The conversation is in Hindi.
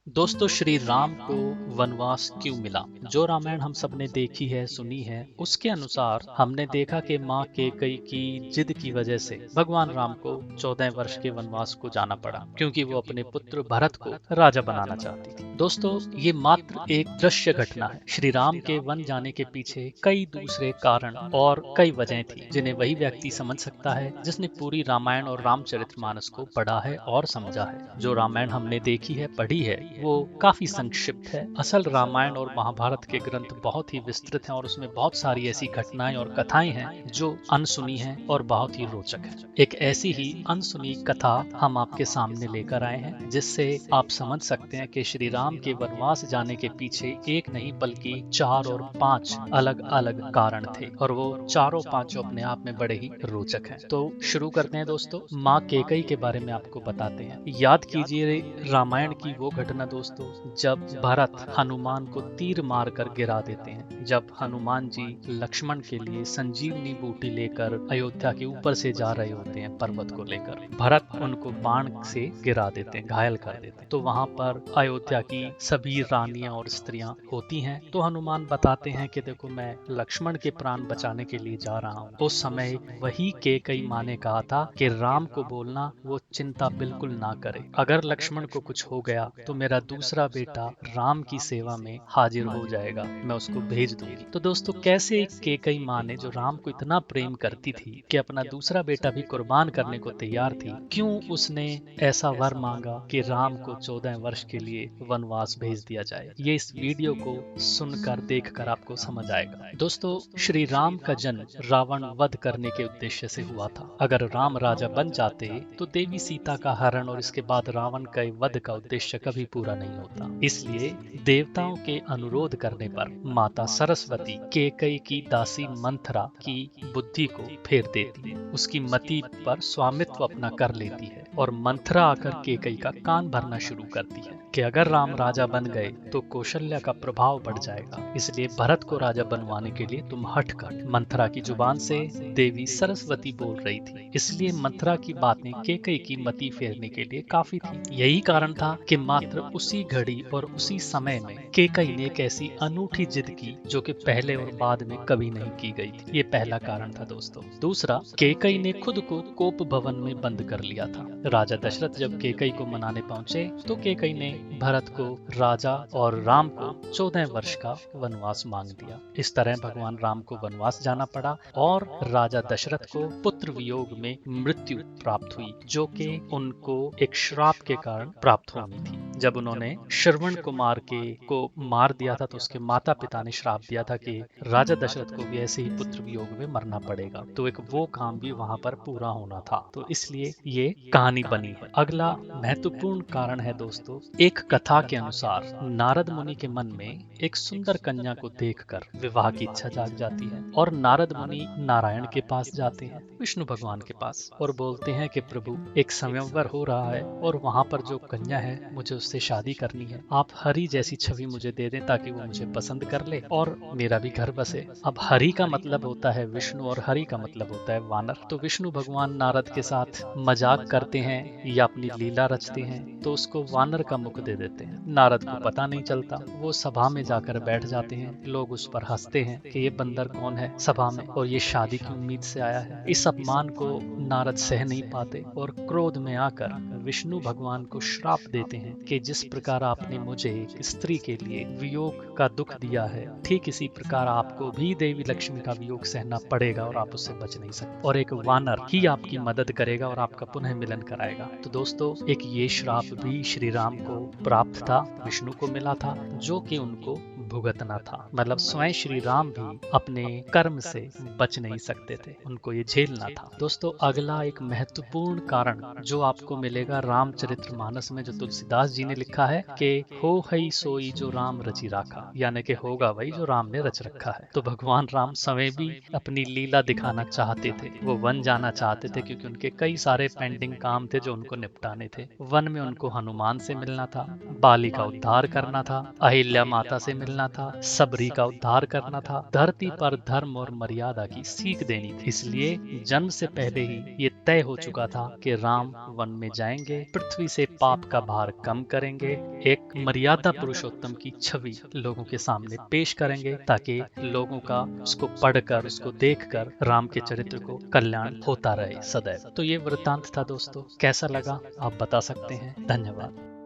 दोस्तों, श्री राम को वनवास क्यों मिला? जो रामायण हम सब ने देखी है, सुनी है, उसके अनुसार हमने देखा कि माँ कैकई की जिद की वजह से भगवान राम को 14 वर्ष के वनवास को जाना पड़ा, क्योंकि वो अपने पुत्र भरत को राजा बनाना चाहती थी। दोस्तों, ये मात्र एक दृश्य घटना है। श्री राम के वन जाने के पीछे कई दूसरे कारण और कई वजह थी, जिन्हें वही व्यक्ति समझ सकता है जिसने पूरी रामायण और रामचरितमानस को पढ़ा है और समझा है। जो रामायण हमने देखी है, पढ़ी है, वो काफी संक्षिप्त है। असल रामायण और महाभारत के ग्रंथ बहुत ही विस्तृत हैं और उसमें बहुत सारी ऐसी घटनाएं और कथाएं हैं जो अनसुनी हैं और बहुत ही रोचक हैं। एक ऐसी ही अनसुनी कथा हम आपके सामने लेकर आए हैं, जिससे आप समझ सकते हैं कि श्री राम के वनवास जाने के पीछे एक नहीं बल्कि 4 और 5 अलग अलग कारण थे, और वो चारों पांचों अपने आप में बड़े ही रोचक हैं। तो शुरू करते हैं दोस्तों। माँ कैकई के बारे में आपको बताते हैं। याद कीजिए रामायण की वो घटना दोस्तों, जब भरत हनुमान को तीर मारकर गिरा देते हैं। जब हनुमान जी लक्ष्मण के लिए संजीवनी बूटी लेकर अयोध्या के ऊपर से जा रहे होते हैं पर्वत को लेकर, भरत उनको बाण से गिरा देते हैं, घायल कर देते हैं। तो वहां पर अयोध्या की सभी रानियां और स्त्रियां होती हैं। तो हनुमान बताते हैं कि देखो, मैं लक्ष्मण के प्राण बचाने के लिए जा रहा हूँ। उस समय वही कैकई माँ ने कहा था कि राम को बोलना वो चिंता बिल्कुल ना करे। अगर लक्ष्मण को कुछ हो गया तो मेरा दूसरा बेटा राम की सेवा में हाजिर हो जाएगा, मैं उसको भेज दूंगी। तो दोस्तों, कैसे एक कैकई माँ ने, जो राम को इतना प्रेम करती थी कि अपना दूसरा बेटा भी कुर्बान करने को तैयार थी, क्यों उसने ऐसा वर मांगा कि राम को 14 वर्ष के लिए वनवास भेज दिया जाए? ये इस वीडियो को सुनकर देखकर आपको समझ आएगा। दोस्तों, श्री राम का जन्म रावण वध करने के उद्देश्य से हुआ था। अगर राम राजा बन जाते तो देवी सीता का हरण और इसके बाद रावण के वध का उद्देश्य कभी पूरा नहीं होता। इसलिए देवताओं के अनुरोध करने पर माता सरस्वती कैकई की दासी मंथरा की बुद्धि को फेर देती है, उसकी मति पर स्वामित्व अपना कर लेती है, और मंथरा आकर कैकई का कान भरना शुरू करती है कि अगर राम राजा बन गए तो कौशल्या का प्रभाव बढ़ जाएगा, इसलिए भरत को राजा बनवाने के लिए तुम हट कर। मंथरा की जुबान से देवी सरस्वती बोल रही थी, इसलिए मंथरा की बातें कैकई की मति फेरने के लिए काफी थी। यही कारण था कि मात्र उसी घड़ी और उसी समय में कैकई ने एक ऐसी अनूठी जिद की जो कि पहले और बाद में कभी नहीं की गई थी। ये पहला कारण था दोस्तों। दूसरा, कैकई ने खुद को कोप भवन में बंद कर लिया था। राजा दशरथ जब कैकई को मनाने पहुंचे तो कैकई ने भरत को राजा और राम को 14 वर्ष का वनवास मांग दिया। इस तरह भगवान राम को वनवास जाना पड़ा और राजा दशरथ को पुत्र वियोग में मृत्यु प्राप्त हुई, जो कि उनको एक श्राप के कारण प्राप्त होनी थी। जब उन्होंने श्रवण कुमार को मार दिया था तो उसके माता पिता ने श्राप दिया था कि राजा दशरथ को भी ऐसे ही पुत्र वियोग में मरना पड़ेगा। तो एक वो काम भी वहां पर पूरा होना था, तो इसलिए ये कहानी बनी है। अगला महत्वपूर्ण कारण है दोस्तों, एक कथा के अनुसार नारद मुनि के मन में एक सुंदर कन्या को देखकर विवाह की इच्छा जाग जाती है, और नारद मुनि नारायण के पास जाते हैं, विष्णु भगवान के पास, और बोलते हैं कि प्रभु, एक स्वयंवर हो रहा है और वहां पर जो कन्या है मुझे उससे शादी करनी है। आप हरि जैसी छवि मुझे दे दें ताकि वो मुझे पसंद कर ले और मेरा भी घर बसे। अब हरि का मतलब होता है विष्णु और हरि का मतलब होता है वानर। तो विष्णु भगवान नारद के साथ मजाक करते हैं या अपनी लीला रचते हैं तो उसको वानर का मुख दे देते हैं। नारद को पता नहीं चलता, वो सभा में जाकर बैठ जाते हैं। लोग उस पर हंसते हैं कि ये बंदर कौन है सभा में, और ये शादी की उम्मीद से आया है। इस अपमान को नारद सह नहीं पाते और क्रोध में आकर विष्णु भगवान को श्राप देते हैं कि जिस प्रकार आपने मुझे एक स्त्री के लिए वियोग का दुख दिया है, ठीक इसी प्रकार आपको भी देवी लक्ष्मी का वियोग सहना पड़ेगा और आप उससे बच नहीं सकते, और एक वानर ही आपकी मदद करेगा और आपका पुनः मिलन कराएगा। तो दोस्तों, एक ये श्राप भी श्री राम को प्राप्त था, विष्णु को मिला था, जो कि उनको भुगतना था। मतलब स्वयं श्री राम भी अपने कर्म से बच नहीं सकते थे, उनको ये झेलना था। दोस्तों, अगला एक महत्वपूर्ण कारण जो आपको मिलेगा रामचरितमानस में, जो तुलसीदास जी ने लिखा है कि हो हई सोई जो राम रचि राखा, यानी कि होगा वही जो राम ने रच रखा है। तो भगवान राम स्वयं भी अपनी लीला दिखाना चाहते थे। वो वन जाना चाहते थे क्योंकि उनके कई सारे पेंडिंग काम थे जो उनको निपटाने थे। वन में उनको हनुमान से मिलना था, बाली का उद्धार करना था, अहिल्या माता से मिलना मिलना था, सबरी का उद्धार करना था, धरती पर धर्म और मर्यादा की सीख देनी थी। इसलिए जन्म से पहले ही ये तय हो चुका था कि राम वन में जाएंगे, पृथ्वी से पाप का भार कम करेंगे, एक मर्यादा पुरुषोत्तम की छवि लोगों के सामने पेश करेंगे, ताकि लोगों का उसको पढ़कर, उसको देखकर राम के चरित्र को कल्याण होता रहे सदैव। तो ये वृत्तांत था दोस्तों, कैसा लगा आप बता सकते हैं। धन्यवाद।